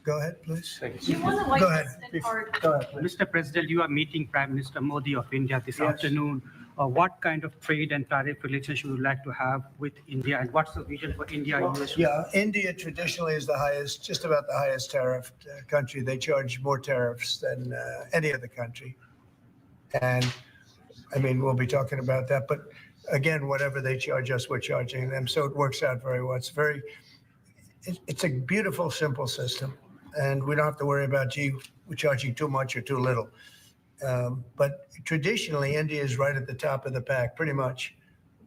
Go ahead, please. Thank You won the White Go ahead. House and hard. Go ahead, please. Mr. President, you are meeting Prime Minister Modi of India this Yes. afternoon. What kind of trade and tariff relations you would like to have with India, and what's the vision for India-US? Yeah, India traditionally is the highest, just about the highest tariff country. They charge more tariffs than any other country. And I mean, we'll be talking about that. But again, whatever they charge us, we're charging them. So it works out very well. It's a beautiful, simple system. And we don't have to worry about, gee, we're charging too much or too little. But traditionally, India is right at the top of the pack, pretty much.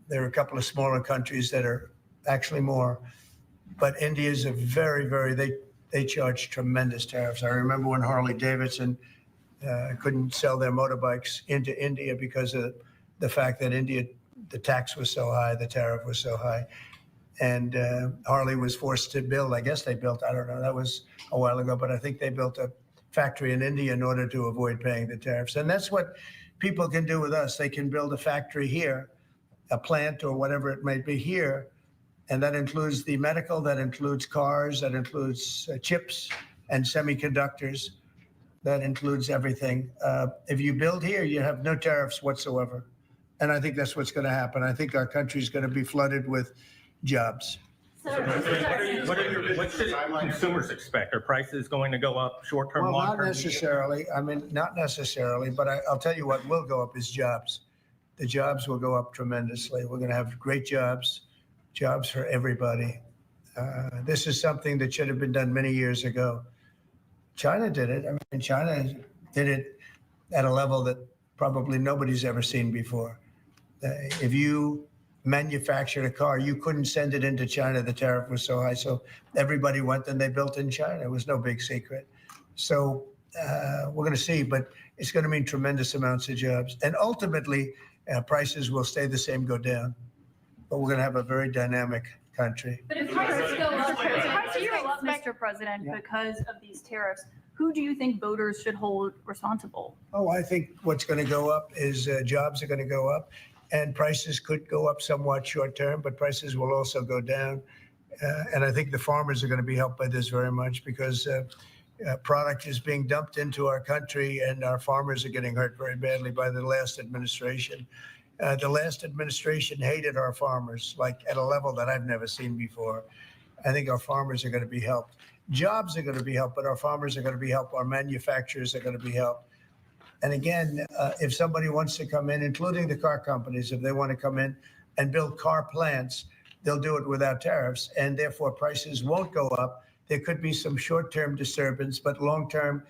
There are a couple of smaller countries that are actually more. But India is a they charge tremendous tariffs. I remember when Harley Davidson couldn't sell their motorbikes into India because of the fact that India, the tax was so high, the tariff was so high. And Harley was forced to build, I guess they built, I don't know, that was a while ago, but I think they built a factory in India in order to avoid paying the tariffs. And that's what people can do with us. They can build a factory here, a plant or whatever it might be here. And that includes the medical, that includes cars, that includes chips and semiconductors. That includes everything. If you build here, you have no tariffs whatsoever. And I think that's what's going to happen. I think our country is going to be flooded with jobs. So, What should consumers expect? Are prices going to go up short-term, Well, not long-term? necessarily. I mean, not necessarily, but I'll tell you what will go up is jobs. The jobs will go up tremendously. We're going to have great jobs for everybody. This is something that should have been done many years ago. China did it. I mean, China did it at a level that probably nobody's ever seen before. If you manufactured a car, you couldn't send it into China. The tariff was so high. So everybody went and they built in China. It was no big secret. So we're going to see, but it's going to mean tremendous amounts of jobs. And ultimately, prices will stay the same, go down. But we're going to have a very dynamic country. but if prices go up, Mr. President, Yeah. because of these tariffs, who do you think voters should hold responsible? Oh, I think what's going to go up is jobs are going to go up. And prices could go up somewhat short term, but prices will also go down. And I think the farmers are going to be helped by this very much because product is being dumped into our country and our farmers are getting hurt very badly by the last administration. The last administration hated our farmers, like at a level that I've never seen before. I think our farmers are going to be helped. Jobs are going to be helped, but our farmers are going to be helped. Our manufacturers are going to be helped. And again, if somebody wants to come in, including the car companies, if they want to come in and build car plants, they'll do it without tariffs, and therefore prices won't go up. There could be some short-term disturbance, but long-term,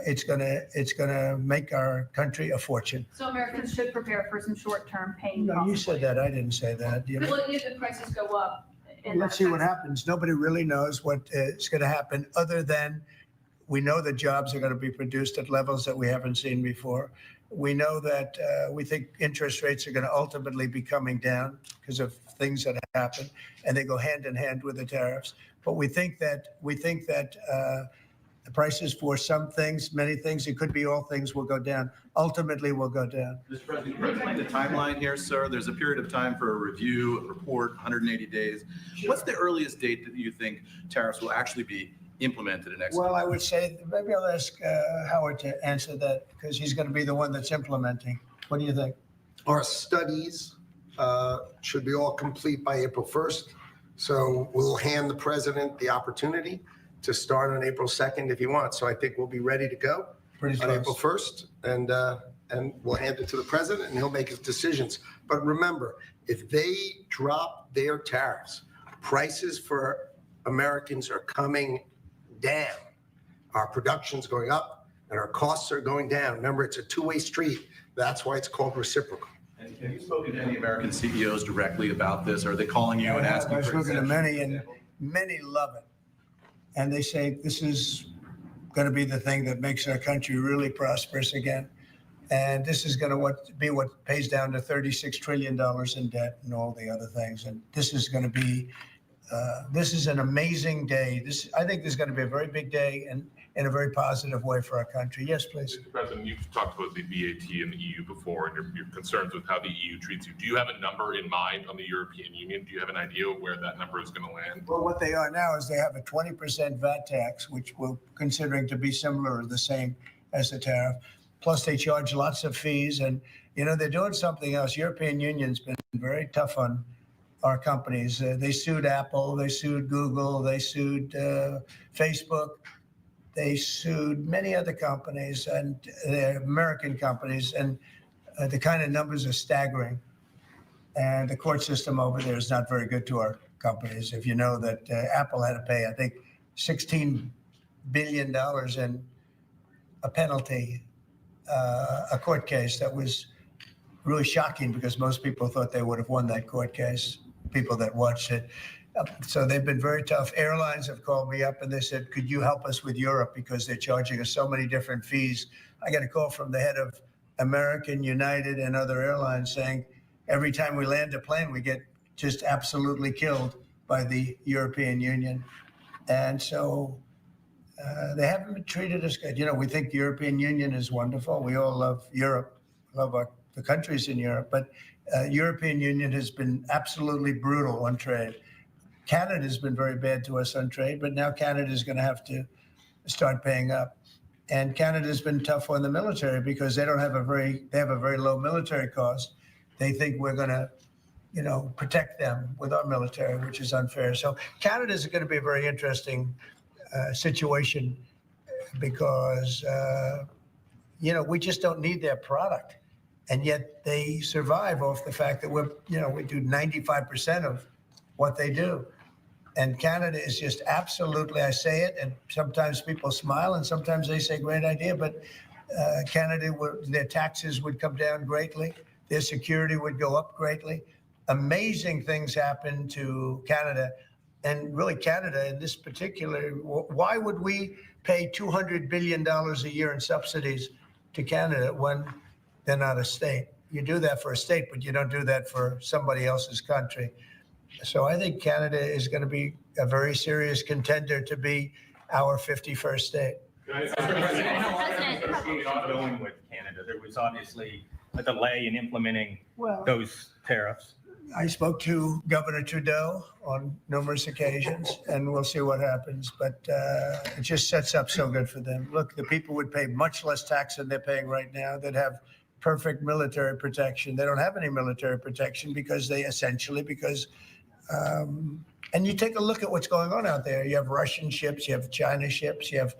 it's gonna make our country a fortune. So Americans should prepare for some short-term pain. No, you possibly. said that. I didn't say that. You know? Well, if the prices go up. Let's see what happens. Nobody really knows what is going to happen other than we know that jobs are going to be produced at levels that we haven't seen before. We know that we think interest rates are going to ultimately be coming down because of things that happen, and they go hand in hand with the tariffs. But we think that the prices for some things, many things, it could be all things, will go down. Ultimately, will go down. Mr. President, can you explain the timeline here, sir? There's a period of time for a review, a report, 180 days. What's the earliest date that you think tariffs will actually be implemented and executed? Well, I would say maybe I'll ask Howard to answer that because he's going to be the one that's implementing. What do you think? Our studies should be all complete by April 1st. So we'll hand the president the opportunity to start on April 2nd if he wants. So I think we'll be ready to go Pretty on close. April 1st. And we'll hand it to the president and he'll make his decisions. But remember, if they drop their tariffs, prices for Americans are coming down. Our production's going up and our costs are going down. Remember, it's a two-way street. That's why it's called reciprocal. And have you spoken to any American CEOs directly about this? Are they calling you and asking I've for spoken to exemptions? many, and many love it. And they say this is going to be the thing that makes our country really prosperous again. And this is going to be what pays down to $36 trillion in debt and all the other things. And this is going to be This is an amazing day. I think this is going to be a very big day and in a very positive way for our country. Yes, please. Mr. President, you've talked about the VAT and the EU before and your concerns with how the EU treats you. Do you have a number in mind on the European Union? Do you have an idea where that number is going to land? Well, what they are now is they have a 20% VAT tax, which we're considering to be similar or the same as the tariff. Plus, they charge lots of fees. And, they're doing something else. European Union's been very tough on our companies. They sued Apple, they sued Google, they sued Facebook. They sued many other companies and American companies, and the kind of numbers are staggering. And the court system over there is not very good to our companies. If you know that Apple had to pay, I think, $16 billion in a penalty, a court case that was really shocking because most people thought they would have won that court case, people that watched it. So they've been very tough. Airlines have called me up and they said, could you help us with Europe because they're charging us so many different fees. I got a call from the head of American, United, and other airlines saying every time we land a plane, we get just absolutely killed by the European Union. And so they haven't been treated as good. We think the European Union is wonderful. We all love Europe, love the countries in Europe, but European Union has been absolutely brutal on trade. Canada has been very bad to us on trade, but now Canada is going to have to start paying up. And Canada has been tough on the military because they have a very low military cost. They think we're going to, protect them with our military, which is unfair. So Canada is going to be a very interesting situation because, we just don't need their product. And yet they survive off the fact that we do 95% of what they do. And Canada is just absolutely, I say it, and sometimes people smile and sometimes they say, great idea, but Canada, their taxes would come down greatly. Their security would go up greatly. Amazing things happen to Canada. And really Canada in this particular, why would we pay $200 billion a year in subsidies to Canada when they're not a state? You do that for a state, but you don't do that for somebody else's country. So I think Canada is going to be a very serious contender to be our 51st state. Going with Canada, there was obviously a delay in implementing those tariffs. I spoke to Governor Trudeau on numerous occasions, and we'll see what happens. But it just sets up so good for them. Look, the people would pay much less tax than they're paying right now. They'd have perfect military protection. They don't have any military protection because and you take a look at what's going on out there. You have Russian ships, you have China ships, you have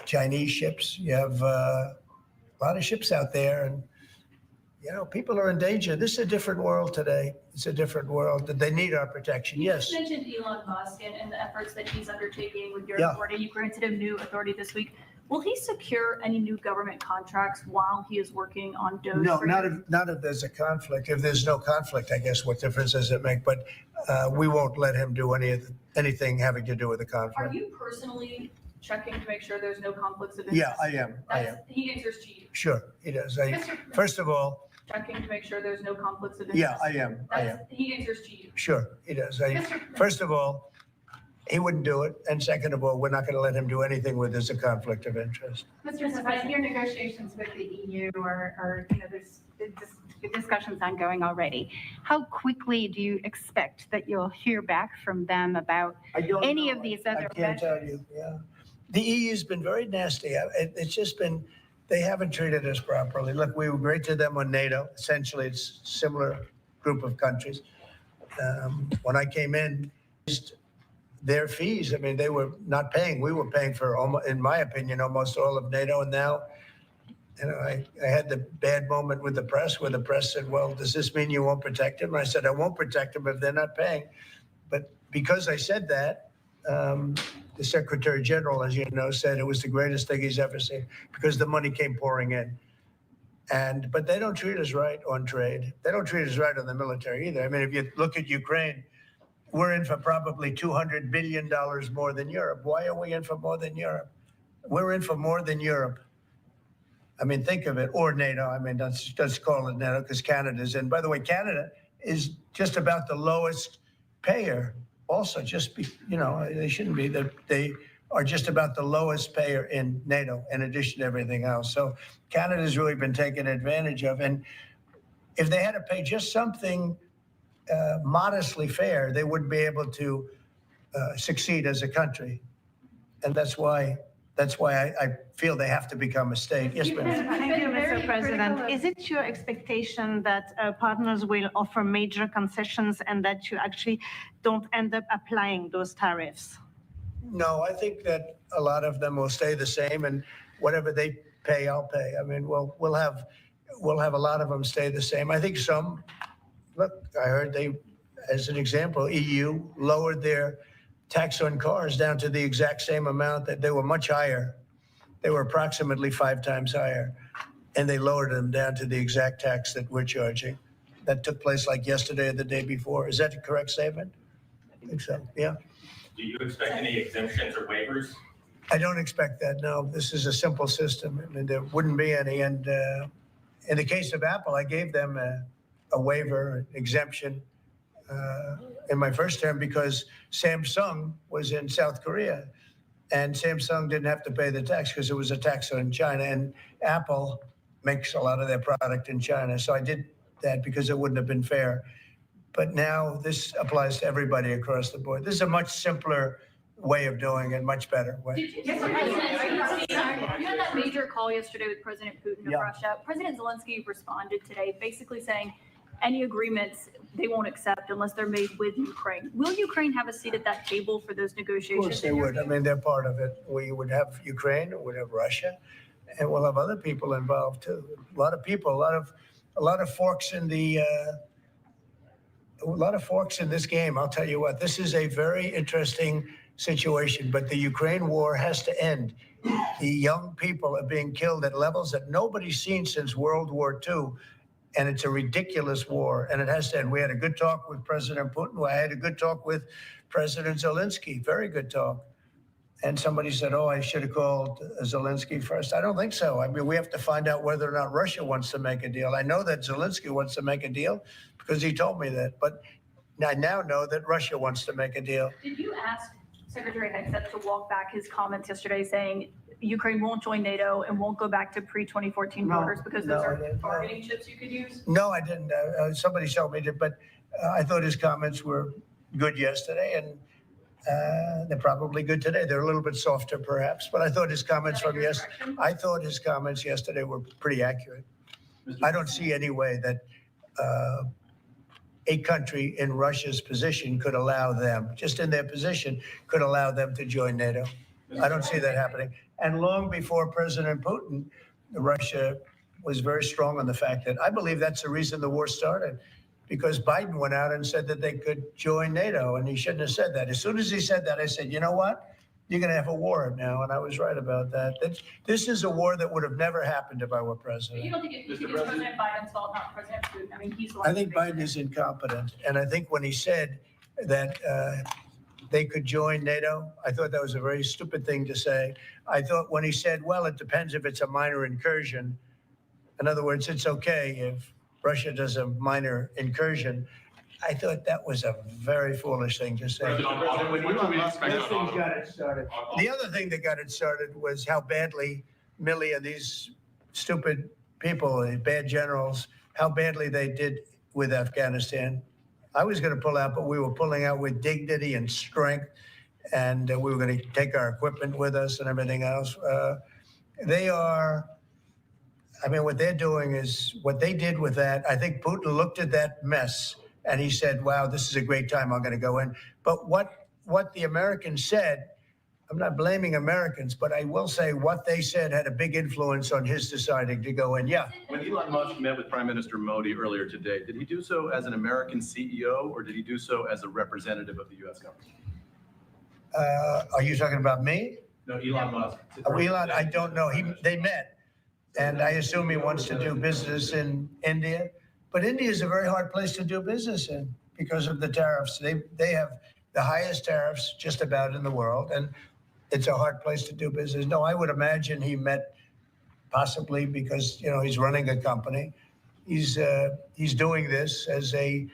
Chinese ships, you have a lot of ships out there. And, people are in danger. This is a different world today. It's a different world. They need our protection. Yes. You mentioned Elon Musk and the efforts that he's undertaking with your Yeah. authority. You granted him new authority this week. Will he secure any new government contracts while he is working on Doge? No, not if there's a conflict. If there's no conflict, I guess what difference does it make? But we won't let him do anything having to do with the Are conflict. you personally checking to make sure there's no conflicts of interest? Yeah, I am. He answers to you. Sure, he does. First of all, Checking to make sure there's no conflicts of interest. yeah, I am. He answers to you. Sure, he does. First of all, he wouldn't do it. And second of all, we're not going to let him do anything where there's a conflict of interest. Mr. President, your negotiations with the EU are there's discussions ongoing already. How quickly do you expect that you'll hear back from them about any of these other I can't tell you, yeah. The EU's been very nasty. It's just been, they haven't treated us properly. Look, we were great to them on NATO. Essentially, it's a similar group of countries. When I came in, their fees, they were not paying. We were paying for, in my opinion, almost all of NATO. And now, I had the bad moment with the press where the press said, well, does this mean you won't protect them? And I said, I won't protect them if they're not paying. But because I said that, the Secretary General, as you know, said it was the greatest thing he's ever seen because the money came pouring in. But they don't treat us right on trade. They don't treat us right on the military either. If you look at Ukraine, we're in for probably $200 billion more than Europe. Why are we in for more than Europe? We're in for more than Europe. Think of it, or NATO. Let's call it NATO because Canada's in. By the way, Canada is just about the lowest payer also just be, they shouldn't be, that they are just about the lowest payer in NATO in addition to everything else. So Canada's really been taken advantage of. And if they had to pay just something modestly fair, they wouldn't be able to succeed as a country. And that's why I feel they have to become a state. Yes, ma'am. Thank you, Very Mr. President. critical of- Is it your expectation that partners will offer major concessions and that you actually don't end up applying those tariffs? No, I think that a lot of them will stay the same, and whatever they pay, I'll pay. I mean, we'll have a lot of them stay the same. I think some. Look, I heard they, as an example, EU lowered their tax on cars down to the exact same amount that they were much higher. They were approximately 5 times higher, and they lowered them down to the exact tax that we're charging. That took place like yesterday or the day before. Is that a correct statement? I think so. Yeah. Do you expect any exemptions or waivers? I don't expect that. No, this is a simple system, and there wouldn't be any. And in the case of Apple, I gave them a waiver exemption in my first term because Samsung was in South Korea, and Samsung didn't have to pay the tax because it was a tax on China, and Apple makes a lot of their product in China. So I did that because it wouldn't have been fair. But now this applies to everybody across the board. This is a much simpler way of doing it, much better way. You had that major call yesterday with President Putin of Yeah. Russia. President Zelensky responded today, basically saying any agreements they won't accept unless they're made with Ukraine. Will Ukraine have a seat at that table for those Of negotiations? course they would. I mean, they're part of it. We would have Ukraine, we would have Russia, and we'll have other people involved too. A lot of people, a lot of forks in the. A lot of forks in this game. I'll tell you what, this is a very interesting situation, but the Ukraine war has to end. The young people are being killed at levels that nobody's seen since World War II, and it's a ridiculous war, and it has to end. We had a good talk with President Putin. I had a good talk with President Zelensky, very good talk. And somebody said, oh, I should have called Zelensky first. I don't think so. I mean, we have to find out whether or not Russia wants to make a deal. I know that Zelensky wants to make a deal because he told me that. But I now know that Russia wants to make a deal. Did you ask Secretary Hegseth to walk back his comments yesterday saying Ukraine won't join NATO and won't go back to pre-2014 No, borders because no, those I are didn't. bargaining chips you could use? No, I didn't. Somebody showed me that, but I thought his comments were good yesterday, and they're probably good today. They're a little bit softer, perhaps, but I thought his comments from yesterday were pretty accurate. I don't see any way that a country in Russia's position could allow them, just in their position, could allow them to join NATO. I don't see that happening. And long before President Putin, Russia was very strong on the fact that I believe that's the reason the war started, because Biden went out and said that they could join NATO, and he shouldn't have said that. As soon as he said that, I said, you know what? You're going to have a war now, and I was right about that. This is a war that would have never happened if I were You president. don't think it's President Biden's fault, not President Putin? I mean, he's the one. I think Biden is incompetent, and I think when he said that they could join NATO, I thought that was a very stupid thing to say. I thought when he said, well, it depends if it's a minor incursion. In other words, it's okay if Russia does a minor incursion. I thought that was a very foolish thing to say. What do we expect on auto? it started. The other thing that got it started was how badly Milley and these stupid people, these bad generals, how badly they did with Afghanistan. I was going to pull out, but we were pulling out with dignity and strength, and we were going to take our equipment with us and everything else. They are, I mean, what they're doing is what they did with that. I think Putin looked at that mess and he said, wow, this is a great time. I'm going to go in. But what the Americans said, I'm not blaming Americans, but I will say what they said had a big influence on his deciding to go in. Yeah. When Elon Musk met with Prime Minister Modi earlier today, did he do so as an American CEO or did he do so as a representative of the U.S. government? Are you talking about me? No, Elon Musk. Elon, I don't know. They met, and I assume he wants to do business in India. But India is a very hard place to do business in because of the tariffs. They have the highest tariffs just about in the world, and it's a hard place to do business. No, I would imagine he met possibly because he's running a company. He's doing this as a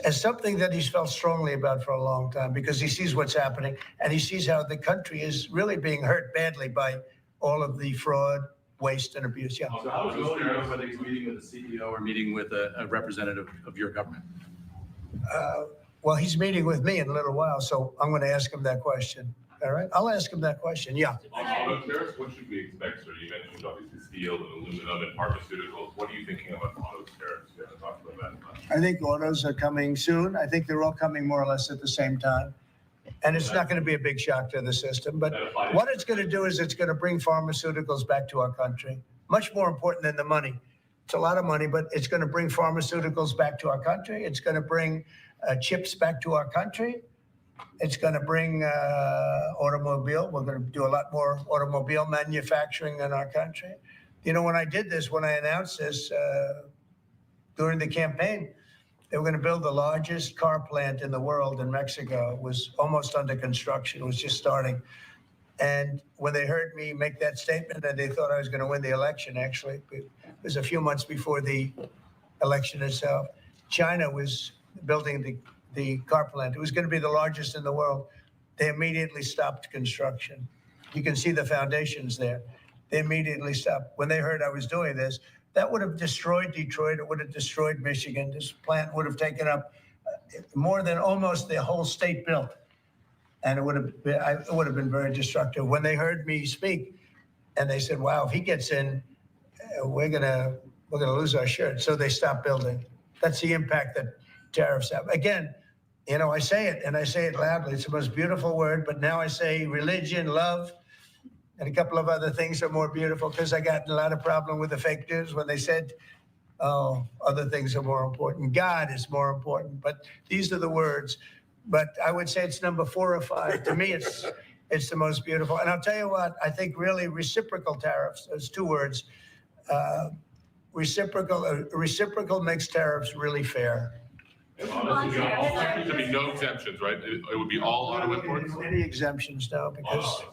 as something that he's felt strongly about for a long time, because he sees what's happening and he sees how the country is really being hurt badly by all of the fraud, waste, and abuse. Yeah. So how do you know whether he's meeting with the CEO or meeting with a representative of your government? Well, he's meeting with me in a little while, so I'm going to ask him that question. All right, I'll ask him that question. Yeah. On auto tariffs, what should we expect, sir? You mentioned obviously steel and aluminum and pharmaceuticals. What are you thinking about auto tariffs? We haven't talked about that. I think autos are coming soon. I think they're all coming more or less at the same time. And it's not going to be a big shock to the system. But what it's going to do is it's going to bring pharmaceuticals back to our country. Much more important than the money. It's a lot of money, but it's going to bring pharmaceuticals back to our country. It's going to bring chips back to our country. It's going to bring automobile. We're going to do a lot more automobile manufacturing in our country. You know, when I announced this during the campaign, they were going to build the largest car plant in the world in Mexico. It was almost under construction. It was just starting. And when they heard me make that statement, and they thought I was going to win the election, actually, it was a few months before the election itself. China was building the car plant. It was going to be the largest in the world. They immediately stopped construction. You can see the foundations there. They immediately stopped. When they heard I was doing this, that would have destroyed Detroit. It would have destroyed Michigan. This plant would have taken up more than almost the whole state built. And it would have been very destructive. When they heard me speak, and they said, wow, if he gets in, we're gonna lose our shirt. So they stopped building. That's the impact that tariffs have. Again, you know, I say it, and I say it loudly. It's the most beautiful word, but now I say religion, love, and a couple of other things are more beautiful, because I got in a lot of problem with the fake news when they said, oh, other things are more important. God is more important, but these are the words. But I would say it's number 4 or 5. To me, it's the most beautiful. And I'll tell you what, I think really reciprocal tariffs, there's 2 words. Reciprocal makes tariffs really fair. Honestly, there'd be no exemptions, right? It would be all auto imports? Any exemptions, no, because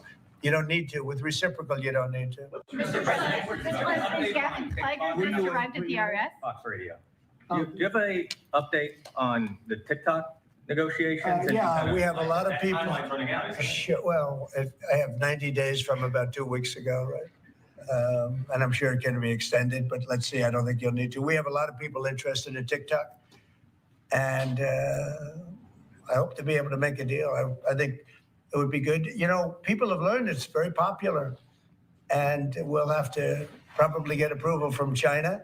you don't need to. With reciprocal, you don't need to. Mr. President, has Gavin Klager just arrived at the IRS? Fox Radio. Do you have a update on the TikTok negotiations? Yeah, we have a lot of people. Timeline's running out. Sure, well, I have 90 days from about 2 weeks ago, right? And I'm sure it can be extended, but let's see. I don't think you'll need to. We have a lot of people interested in TikTok, and I hope to be able to make a deal. I think it would be good. You know, people have learned it's very popular, and we'll have to probably get approval from China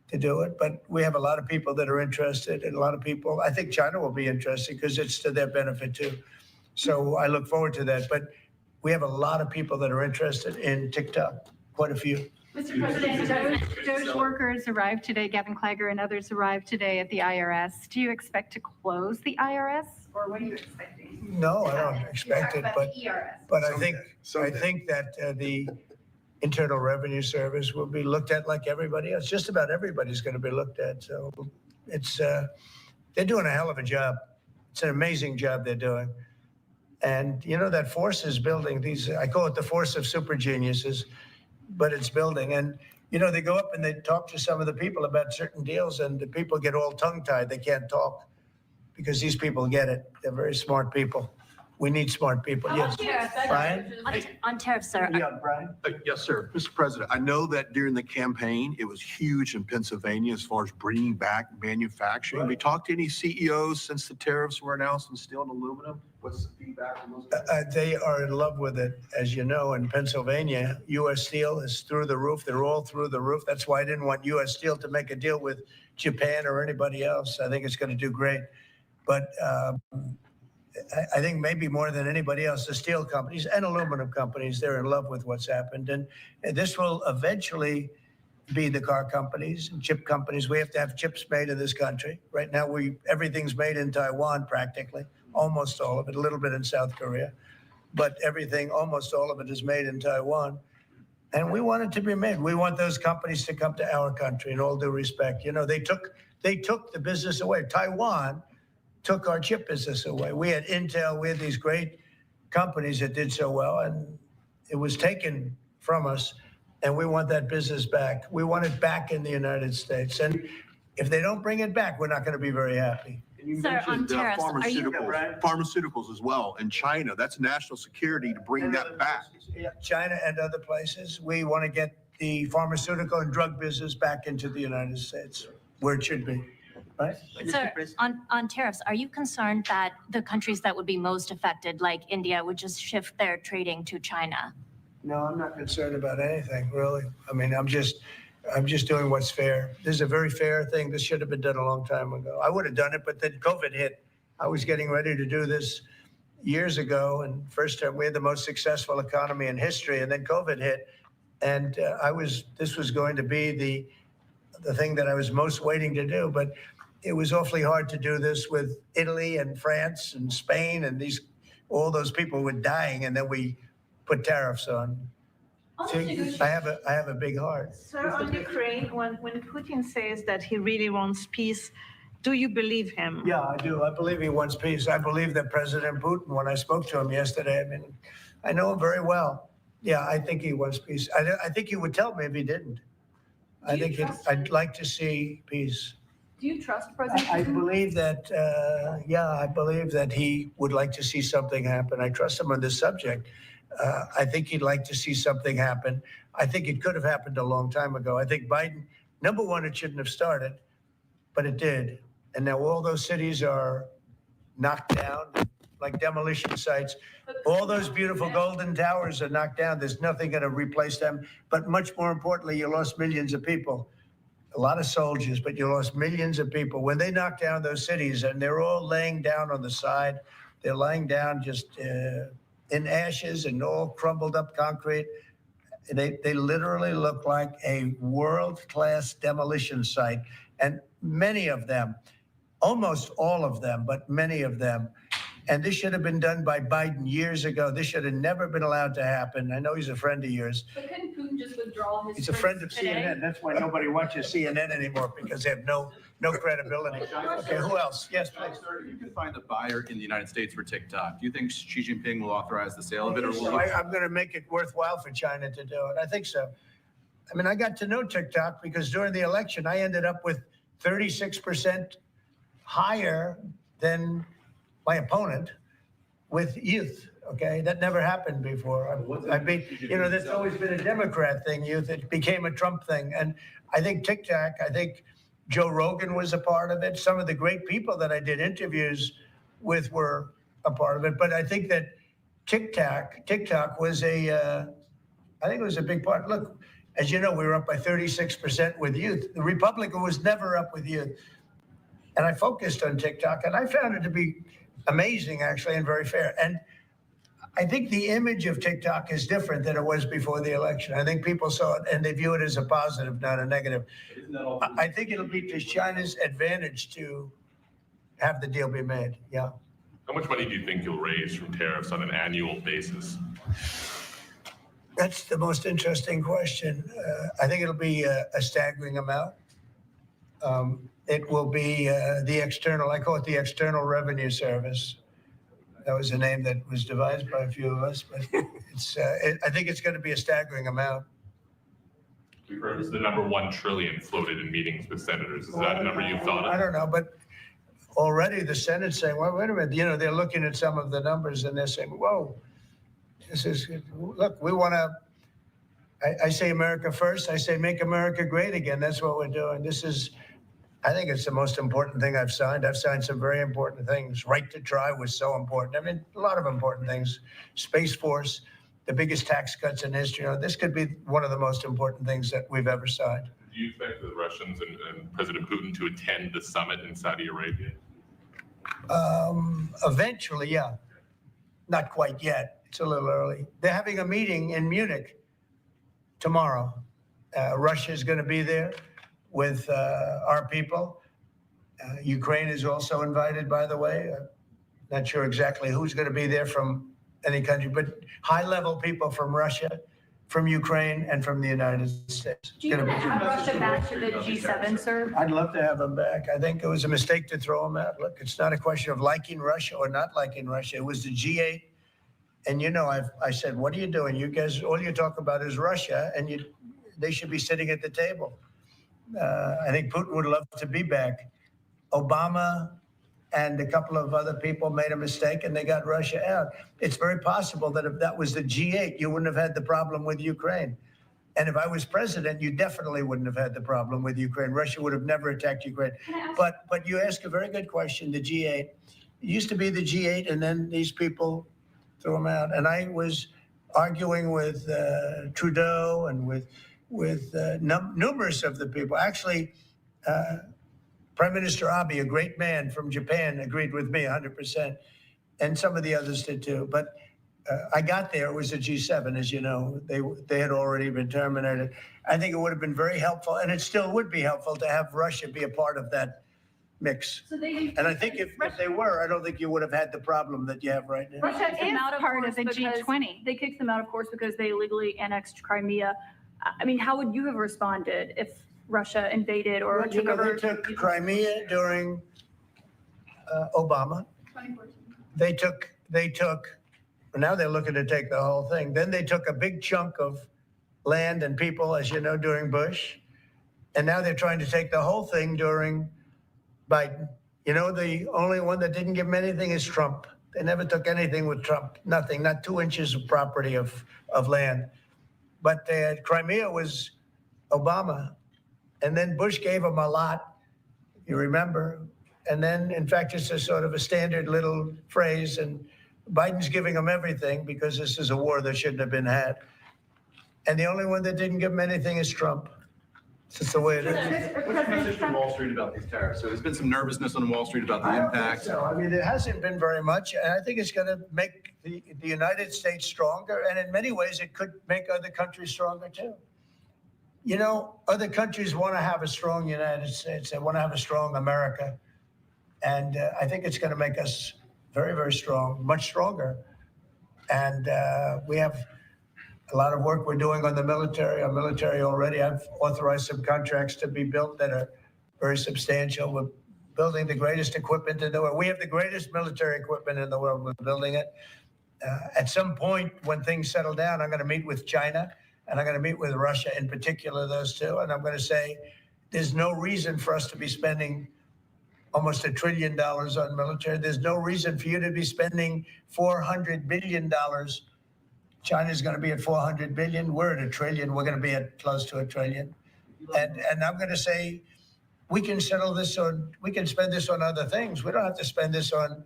to do it. But we have a lot of people that are interested, and a lot of people, I think China will be interested because it's to their benefit too. So I look forward to that. But we have a lot of people that are interested in TikTok, quite a few. Mr. President, Doge workers arrived today, Gavin Klager and others arrived today at the IRS. Do you expect to close the IRS, or what are you expecting? No, I don't expect it, but I think that the Internal Revenue Service will be looked at like everybody else. Just about everybody's going to be looked at. So it's they're doing a hell of a job. It's an amazing job they're doing. And you know, that force is building these, I call it the force of super geniuses, but it's building. And you know, they go up and they talk to some of the people about certain deals, and the people get all tongue-tied. They can't talk because these people get it. They're very smart people. We need smart people. Yes. Brian? On tariffs, sir. Yeah, Brian? Yes, sir. Mr. President, I know that during the campaign, it was huge in Pennsylvania as far as bringing back manufacturing. Have you talked to any CEOs since the tariffs were announced on steel and aluminum? What's the feedback from those guys? They are in love with it. As you know, in Pennsylvania, U.S. Steel is through the roof. They're all through the roof. That's why I didn't want U.S. Steel to make a deal with Japan or anybody else. I think it's going to do great. But I think maybe more than anybody else, the steel companies and aluminum companies, they're in love with what's happened. And this will eventually be the car companies and chip companies. We have to have chips made in this country. Right now, everything's made in Taiwan practically, almost all of it, a little bit in South Korea. But everything, almost all of it is made in Taiwan. And we want it to be made. We want those companies to come to our country in all due respect. You know, they took the business away. Taiwan took our chip business away. We had Intel, we had these great companies that did so well, and it was taken from us, and we want that business back. We want it back in the United States. And if they don't bring it back, we're not going to be very happy. And you Sir, on mentioned tariffs, are you- pharmaceuticals as well in China. That's national security to bring that back. Yeah, China and other places. We want to get the pharmaceutical and drug business back into the United States, where it should be, right? Sir, on tariffs, are you concerned that the countries that would be most affected, like India, would just shift their trading to China? No, I'm not concerned about anything, really. I mean, I'm just doing what's fair. This is a very fair thing. This should have been done a long time ago. I would have done it, but then COVID hit. I was getting ready to do this years ago, and first time we had the most successful economy in history, and then COVID hit, and this was going to be the thing that I was most waiting to do, but it was awfully hard to do this with Italy and France and Spain, and all those people were dying, and then we put tariffs on. So I have a big heart. Sir, on Ukraine, when Putin says that he really wants peace, do you believe him? Yeah, I do. I believe he wants peace. I believe that President Putin, when I spoke to him yesterday, I mean, I know him very well. Yeah, I think he wants peace. I think he would tell me if he didn't. I'd like to see peace. Do you trust President I Putin? believe that, I believe that he would like to see something happen. I trust him on this subject. I think he'd like to see something happen. I think it could have happened a long time ago. I think Biden, number one, it shouldn't have started, but it did. And now all those cities are knocked down like demolition sites. All those beautiful golden towers are knocked down. There's nothing going to replace them. But much more importantly, you lost millions of people. A lot of soldiers, but you lost millions of people. When they knocked down those cities and they're all laying down on the side, they're lying down just in ashes and all crumbled up concrete. They literally look like a world-class demolition site. And many of them, almost all of them, but many of them. And this should have been done by Biden years ago. This should have never been allowed to happen. I know he's a friend of yours. But couldn't Putin just withdraw his? He's a friend of today? CNN. That's why nobody watches CNN anymore, because they have no credibility. Okay, who else? Yes, please. Sir, if you could find a buyer in the United States for TikTok, do you think Xi Jinping will authorize the sale of it, or will he? I'm going to make it worthwhile for China to do it. I think so. I mean, I got to know TikTok because during the election, I ended up with 36% higher than my opponent with youth. Okay, that never happened before. I mean, that's always been a Democrat thing, youth. It became a Trump thing. And I think TikTok, I think Joe Rogan was a part of it. Some of the great people that I did interviews with were a part of it. But I think that TikTok was I think it was a big part. Look, as you know, we were up by 36% with youth. The Republican was never up with youth. And I focused on TikTok, and I found it to be amazing, actually, and very fair. And I think the image of TikTok is different than it was before the election. I think people saw it and they view it as a positive, not a negative. I think it'll be to China's advantage to have the deal be made. Yeah. How much money do you think you'll raise from tariffs on an annual basis? That's the most interesting question. I think it'll be a staggering amount. It will be I call it the External Revenue Service. That was a name that was devised by a few of us, but I think it's going to be a staggering amount. We've heard it's the number 1 trillion floated in meetings with senators. Is that a number you've thought of? I don't know, but already the Senate's saying, well, wait a minute, they're looking at some of the numbers and they're saying, whoa, look, we want to, I say America first. I say make America great again. That's what we're doing. I think it's the most important thing I've signed. I've signed some very important things. Right to try was so important. I mean, a lot of important things. Space Force, the biggest tax cuts in history. This could be one of the most important things that we've ever signed. Do you expect the Russians and President Putin to attend the summit in Saudi Arabia? Eventually, yeah. Not quite yet. It's a little early. They're having a meeting in Munich tomorrow. Russia is going to be there with our people. Ukraine is also invited, by the way. Not sure exactly who's going to be there from any country, but high-level people from Russia, from Ukraine, and from the United States. Do you want to have Russia back to the G7, sir? I'd love to have them back. I think it was a mistake to throw them out. Look, it's not a question of liking Russia or not liking Russia. It was the G8. And, I said, what are you doing? You guys, all you talk about is Russia, and they should be sitting at the table. I think Putin would love to be back. Obama and a couple of other people made a mistake and they got Russia out. It's very possible that if that was the G8, you wouldn't have had the problem with Ukraine. And if I was president, you definitely wouldn't have had the problem with Ukraine. Russia would have never attacked Ukraine. But you ask a very good question, the G8. It used to be the G8, and then these people threw them out. And I was arguing with Trudeau and with numerous of the people. Actually, Prime Minister Abe, a great man from Japan, agreed with me 100%. And some of the others did too. But I got there, it was a G7, as you know. They had already been terminated. I think it would have been very helpful, and it still would be helpful to have Russia be a part of that mix. And I think if they were, I don't think you would have had the problem that you have right now. Russia is part of the because G20. They kicked them out, of course, because they illegally annexed Crimea. I mean, how would you have responded if Russia invaded or Well, you took know, over? they took Crimea during Obama. 2014. They took, now they're looking to take the whole thing. Then they took a big chunk of land and people, as you know, during Bush. And now they're trying to take the whole thing during Biden. You know, the only one that didn't give them anything is Trump. They never took anything with Trump, nothing, not 2 inches of property of land. But Crimea was Obama. And then Bush gave them a lot, you remember. And then, in fact, it's a sort of a standard little phrase. And Biden's giving them everything because this is a war that shouldn't have been had. And the only one that didn't give them anything is Trump. It's just the way it is. What's the message from Wall Street about these tariffs? So there's been some nervousness on Wall Street about the I don't think impact. so. I mean, it hasn't been very much, and I think it's going to make the United States stronger, and in many ways, it could make other countries stronger too. You know, other countries want to have a strong United States. They want to have a strong America, and I think it's going to make us very, very strong, much stronger. And we have a lot of work we're doing on the military. Our military already, I've authorized some contracts to be built that are very substantial. We're building the greatest equipment in the world. We have the greatest military equipment in the world. We're building it. At some point, when things settle down, I'm going to meet with China, and I'm going to meet with Russia in particular, those two. And I'm going to say, there's no reason for us to be spending almost $1 trillion on military. There's no reason for you to be spending $400 billion. China's going to be at 400 billion. We're at $1 trillion. We're going to be at close to $1 trillion. And I'm going to say, we can settle this on, we can spend this on other things. We don't have to spend this on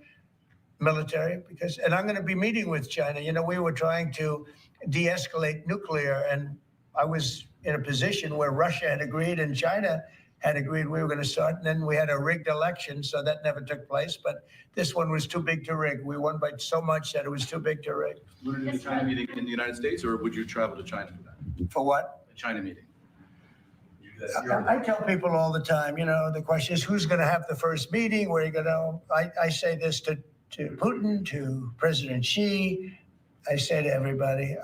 military and I'm going to be meeting with China. You know, we were trying to de-escalate nuclear, and I was in a position where Russia had agreed and China had agreed we were going to start. And then we had a rigged election, so that never took place. But this one was too big to rig. We won by so much that it was too big to rig. Would it be a China meeting in the United States, or would you travel to China for that? For what? A China meeting. I tell people all the time, you know, the question is who's going to have the first meeting, where are you going to, I say this to Putin, to President Xi, I say to everybody,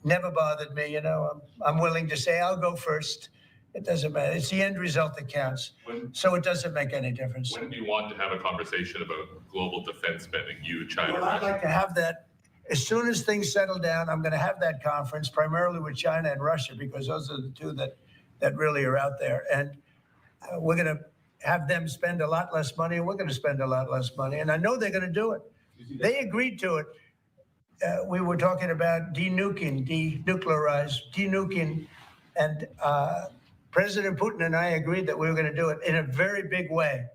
never bothered me, you know, I'm willing to say I'll go first. It doesn't matter. It's the end result that counts. So it doesn't make any difference. When do you want to have a conversation about global defense spending, you, China, Well, I'd Russia? like to have that. As soon as things settle down, I'm going to have that conference, primarily with China and Russia, because those are the two that really are out there. And we're going to have them spend a lot less money, and we're going to spend a lot less money. And I know they're going to do it. They agreed to it. We were talking about denuclearizing, and President Putin and I agreed that we were going to do it in a very big way.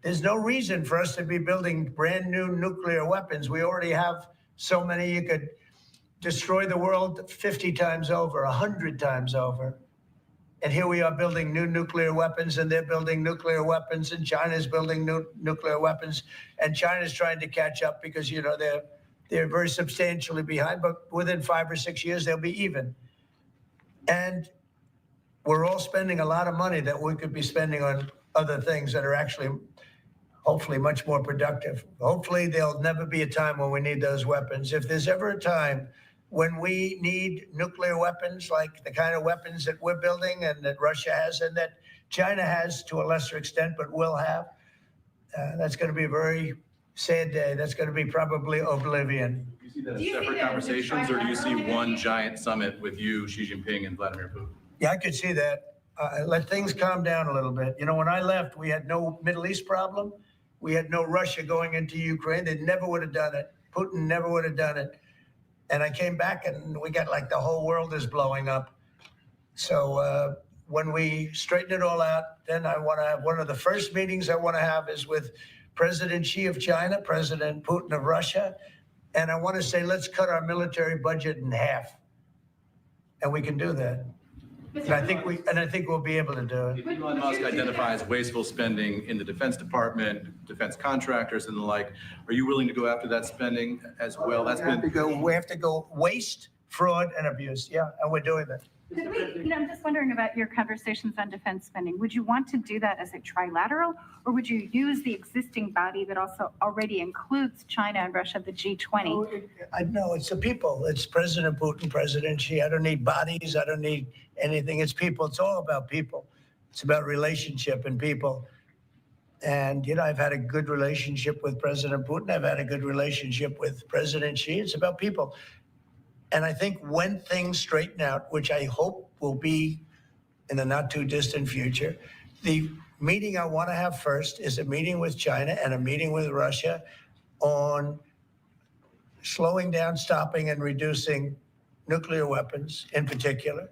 There's no reason for us to be building brand new nuclear weapons. We already have so many. You could destroy the world 50 times over, 100 times over. And here we are building new nuclear weapons, and they're building nuclear weapons, and China's building new nuclear weapons, and China's trying to catch up because, you know, they're very substantially behind, but within 5 or 6 years, they'll be even. And we're all spending a lot of money that we could be spending on other things that are actually, hopefully, much more productive. Hopefully, there'll never be a time when we need those weapons. If there's ever a time when we need nuclear weapons, like the kind of weapons that we're building and that Russia has and that China has to a lesser extent, but will have, that's going to be a very sad day. That's going to be probably oblivion. Do you see that as separate conversations, or do you see one giant summit with you, Xi Jinping, and Vladimir Putin? Yeah, I could see that. Let things calm down a little bit. You know, when I left, we had no Middle East problem. we had no Russia going into Ukraine. They never would have done it. Putin never would have done it. And I came back and we got like the whole world is blowing up. So when we straighten it all out, then I want to have one of the first meetings I want to have is with President Xi of China, President Putin of Russia. And I want to say, let's cut our military budget in half. And we can do that. And I think we'll be able to do it. If Elon Musk identifies wasteful spending in the Defense Department, defense contractors and the like, are you willing to go after that spending as well? That's been. We have to go waste, fraud, and abuse. Yeah, and we're doing that. I'm just wondering about your conversations on defense spending. Would you want to do that as a trilateral, or would you use the existing body that also already includes China and Russia, the G20? No, it's the people. It's President Putin, President Xi. I don't need bodies. I don't need anything. It's people. It's all about people. It's about relationship and people. And, I've had a good relationship with President Putin. I've had a good relationship with President Xi. It's about people. And I think when things straighten out, which I hope will be in the not too distant future, the meeting I want to have first is a meeting with China and a meeting with Russia on slowing down, stopping, and reducing nuclear weapons in particular,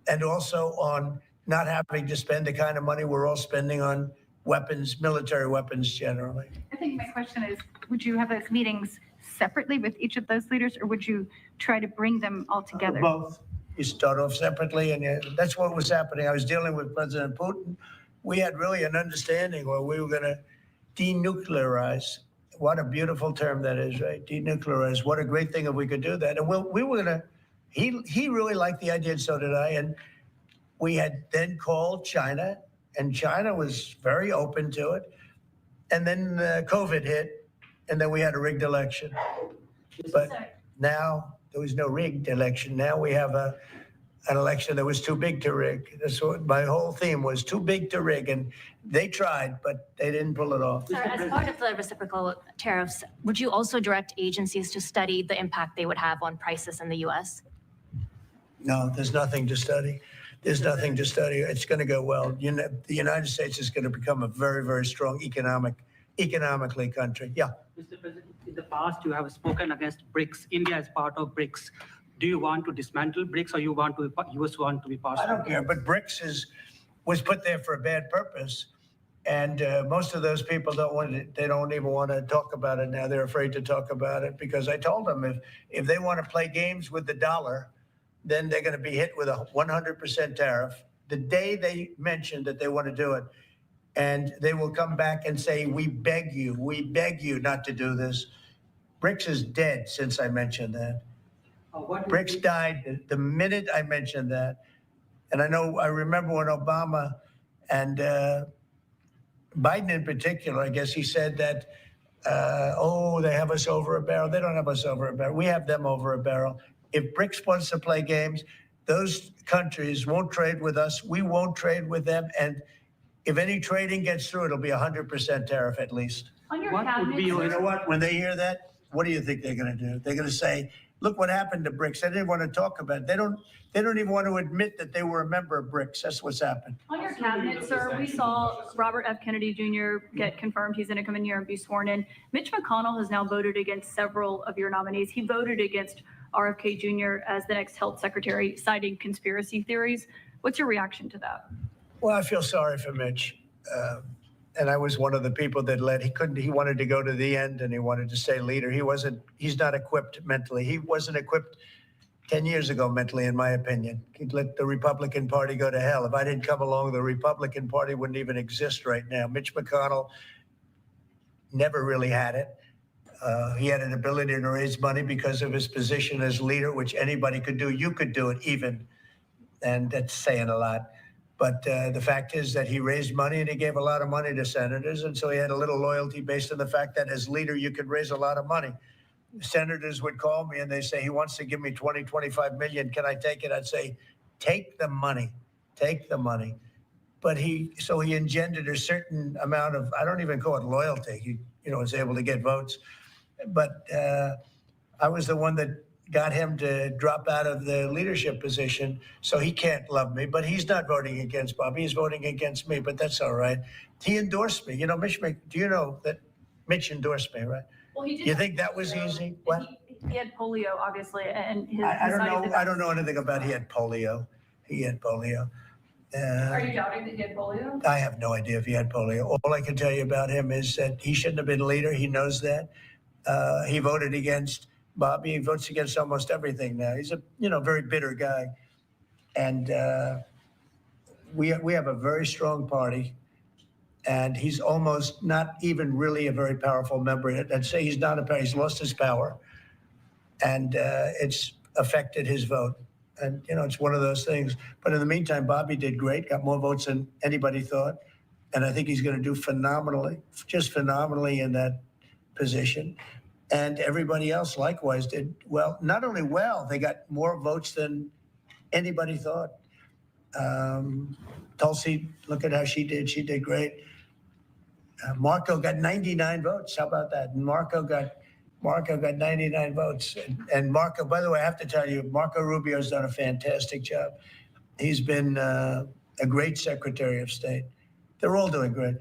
and also on not having to spend the kind of money we're all spending on weapons, military weapons generally. I think my question is, would you have those meetings separately with each of those leaders, or would you try to bring them all together? Both. You start off separately, and that's what was happening. I was dealing with President Putin. We had really an understanding where we were going to denuclearize. What a beautiful term that is, right? Denuclearize. What a great thing if we could do that. And we were going to, he really liked the idea, and so did I. And we had then called China, and China was very open to it. And then COVID hit. And then we had a rigged election. But now there was no rigged election. Now we have an election that was too big to rig. That's what my whole theme was, too big to rig. And they tried, but they didn't pull it off. Sir, as part of the reciprocal tariffs, would you also direct agencies to study the impact they would have on prices in the U.S.? No, there's nothing to study. There's nothing to study. It's going to go well. The United States is going to become a very, very strong economically country. Yeah. Mr. President, in the past, you have spoken against BRICS. India is part of BRICS. Do you want to dismantle BRICS, or US want to be part of it? I don't care, but BRICS was put there for a bad purpose. And most of those people they don't even want to talk about it now. They're afraid to talk about it because I told them if they want to play games with the dollar, then they're going to be hit with a 100% tariff. The day they mention that they want to do it, and they will come back and say, we beg you not to do this. BRICS is dead since I mentioned that. BRICS died the minute I mentioned that. And I remember when Obama and Biden in particular, I guess he said that, they have us over a barrel. They don't have us over a barrel. We have them over a barrel. If BRICS wants to play games, those countries won't trade with us. We won't trade with them. And if any trading gets through, it'll be 100% tariff at least. On your What would cabinet, be your- You know what? When they hear that, what do you think they're going to do? They're going to say, look what happened to BRICS. They didn't want to talk about it. They don't even want to admit that they were a member of BRICS. That's what's happened. on your cabinet, sir, we saw Robert F. Kennedy Jr. get confirmed. He's going to come in here and be sworn in. Mitch McConnell has now voted against several of your nominees. He voted against RFK Jr. as the next health secretary, citing conspiracy theories. What's your reaction to that? Well, I feel sorry for Mitch. And I was one of the people that he wanted to go to the end and he wanted to stay leader. He's not equipped mentally. He wasn't equipped 10 years ago mentally, in my opinion. He'd let the Republican Party go to hell. If I didn't come along, the Republican Party wouldn't even exist right now. Mitch McConnell never really had it. He had an ability to raise money because of his position as leader, which anybody could do. You could do it even. And that's saying a lot. But the fact is that he raised money and he gave a lot of money to senators. And so he had a little loyalty based on the fact that as leader, you could raise a lot of money. Senators would call me and they say, he wants to give me 25 million. Can I take it? I'd say, take the money. But he engendered a certain amount of, I don't even call it loyalty. He was able to get votes. But I was the one that got him to drop out of the leadership position, so he can't love me. But he's not voting against Bobby. He's voting against me, but that's all right. He endorsed me. Mitch, do you know that Mitch endorsed me, right? Well, he did. You think that was easy? What? He had polio, obviously, and his. I don't decided know. that- I don't know anything about he had polio. He had polio. Are you doubting that he had polio? I have no idea if he had polio. All I can tell you about him is that he shouldn't have been leader. He knows that. He voted against Bobby. He votes against almost everything now. He's a very bitter guy, and we have a very strong party. And he's almost not even really a very powerful member. I'd say he's not he's lost his power, and it's affected his vote. And it's one of those things. But in the meantime, Bobby did great, got more votes than anybody thought, and I think he's going to do phenomenally, just phenomenally in that position. And everybody else likewise did well. Not only well, they got more votes than anybody thought. Tulsi, look at how she did. She did great. Marco got 99 votes. How about that? And Marco got 99 votes. And Marco, by the way, I have to tell you, Marco Rubio's done a fantastic job. He's been a great Secretary of State. They're all doing great.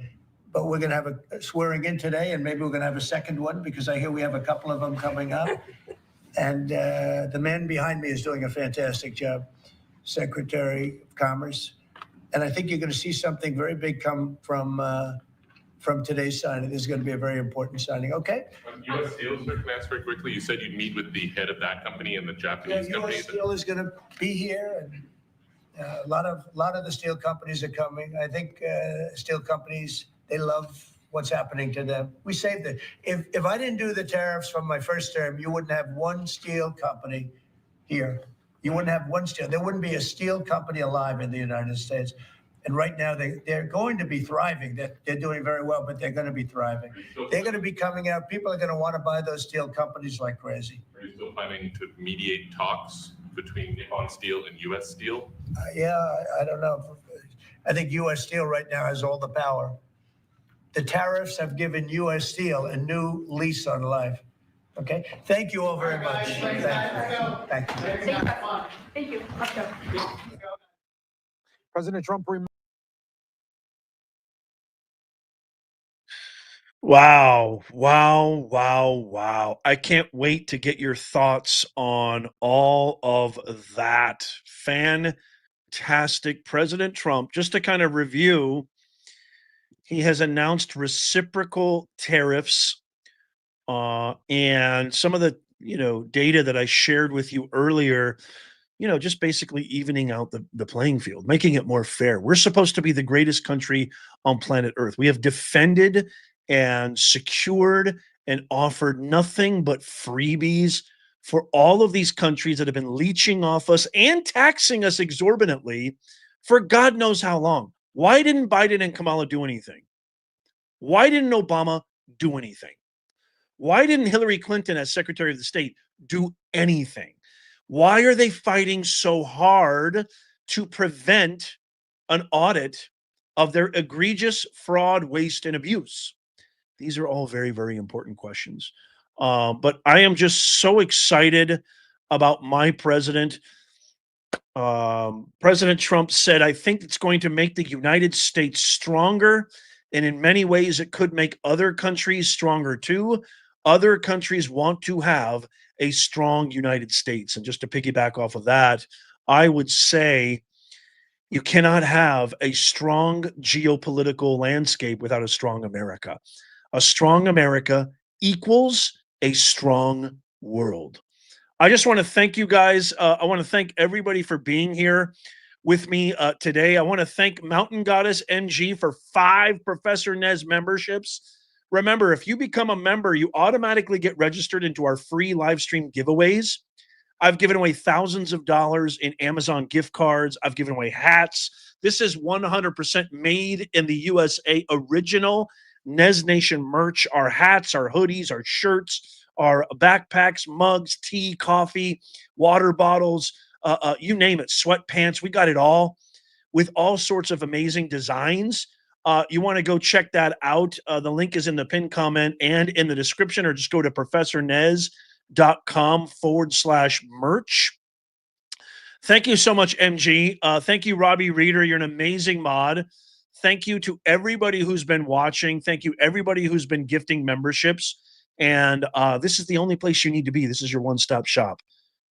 But we're going to have a swearing in today, and maybe we're going to have a second one because I hear we have a couple of them coming up. And the man behind me is doing a fantastic job, Secretary of Commerce. And I think you're going to see something very big come from today's signing. This is going to be a very important signing. Okay. U.S. Steel, sir, can I ask very quickly? You said you'd meet with the head of that company and the Japanese company. U.S. Steel is going to be here, and a lot of the steel companies are coming. I think steel companies, they love what's happening to them. We saved it. If I didn't do the tariffs from my first term, you wouldn't have one steel company here. You wouldn't have one steel. There wouldn't be a steel company alive in the United States. And right now, they're going to be thriving. They're doing very well, but they're going to be thriving. They're going to be coming out. People are going to want to buy those steel companies like crazy. Are you still planning to mediate talks between Nippon Steel and U.S. Steel? Yeah, I don't know. I think U.S. Steel right now has all the power. The tariffs have given U.S. Steel a new lease on life. Okay? Thank you all very much. Thank you. Thank you. Let's go. President Trump. Wow. I can't wait to get your thoughts on all of that. Fantastic. President Trump, just to kind of review, he has announced reciprocal tariffs and some of the, data that I shared with you earlier, just basically evening out the playing field, making it more fair. We're supposed to be the greatest country on planet Earth. We have defended and secured and offered nothing but freebies for all of these countries that have been leeching off us and taxing us exorbitantly for God knows how long. Why didn't Biden and Kamala do anything? Why didn't Obama do anything? Why didn't Hillary Clinton as Secretary of the State do anything? Why are they fighting so hard to prevent an audit of their egregious fraud, waste, and abuse? These are all very, very important questions. But I am just so excited about my president. President Trump said, I think it's going to make the United States stronger. And in many ways, it could make other countries stronger too. Other countries want to have a strong United States. And just to piggyback off of that, I would say you cannot have a strong geopolitical landscape without a strong America. A strong America equals a strong world. I just want to thank you guys. I want to thank everybody for being here with me today. I want to thank Mountain Goddess NG for 5 Professor Nez memberships. Remember, if you become a member, you automatically get registered into our free live stream giveaways. I've given away thousands of dollars in Amazon gift cards. I've given away hats. This is 100% made in the USA, original Nez Nation merch. Our hats, our hoodies, our shirts, our backpacks, mugs, tea, coffee, water bottles, you name it, sweatpants. We got it all with all sorts of amazing designs. You want to go check that out. The link is in the pinned comment and in the description, or just go to professornez.com/merch. Thank you so much, MG. Thank you, Robbie Reeder. You're an amazing mod. Thank you to everybody who's been watching. Thank you, everybody who's been gifting memberships. And this is the only place you need to be. This is your one-stop shop.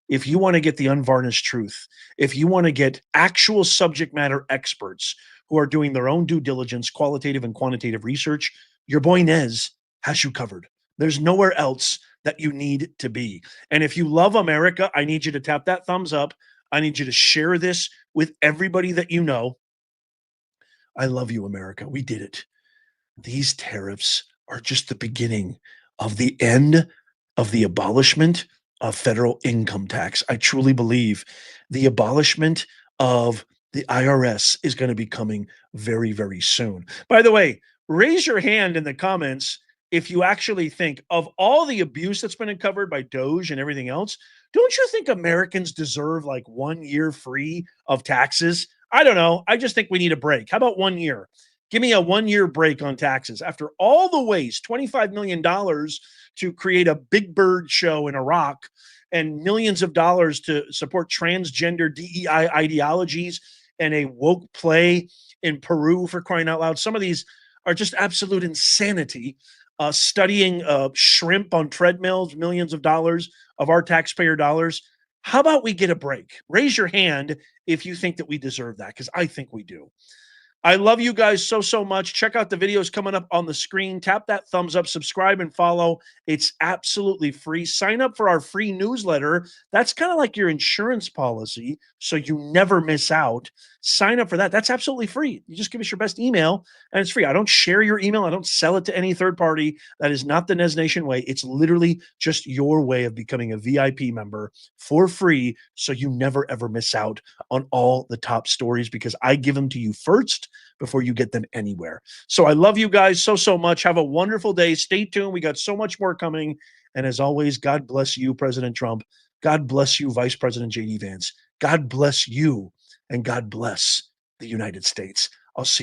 If you want to get the unvarnished truth, if you want to get actual subject matter experts who are doing their own due diligence, qualitative and quantitative research, your boy Nez has you covered. There's nowhere else that you need to be. And if you love America, I need you to tap that thumbs up. I need you to share this with everybody that you know. I love you, America. We did it. These tariffs are just the beginning of the end of the abolishment of federal income tax. I truly believe the abolishment of the IRS is going to be coming very, very soon. By the way, raise your hand in the comments if you actually think of all the abuse that's been uncovered by Doge and everything else. Don't you think Americans deserve like 1 year free of taxes? I don't know. I just think we need a break. How about 1 year? Give me a 1 year break on taxes. After all the waste, $25 million to create a big bird show in Iraq and millions of dollars to support transgender DEI ideologies and a woke play in Peru, for crying out loud. Some of these are just absolute insanity. Studying shrimp on treadmills, millions of dollars of our taxpayer dollars. How about we get a break? Raise your hand if you think that we deserve that, because I think we do. I love you guys so, so much. Check out the videos coming up on the screen. Tap that thumbs up, subscribe, and follow. It's absolutely free. Sign up for our free newsletter. That's kind of like your insurance policy, so you never miss out. Sign up for that. That's absolutely free. You just give us your best email, and it's free. I don't share your email. I don't sell it to any third party. That is not the Nez Nation way. It's literally just your way of becoming a VIP member for free, so you never, ever miss out on all the top stories, because I give them to you first before you get them anywhere. So I love you guys so, so much. Have a wonderful day. Stay tuned. We got so much more coming. And as always, God bless you, President Trump. God bless you, Vice President J.D. Vance. God bless you, and God bless the United States. I'll see you.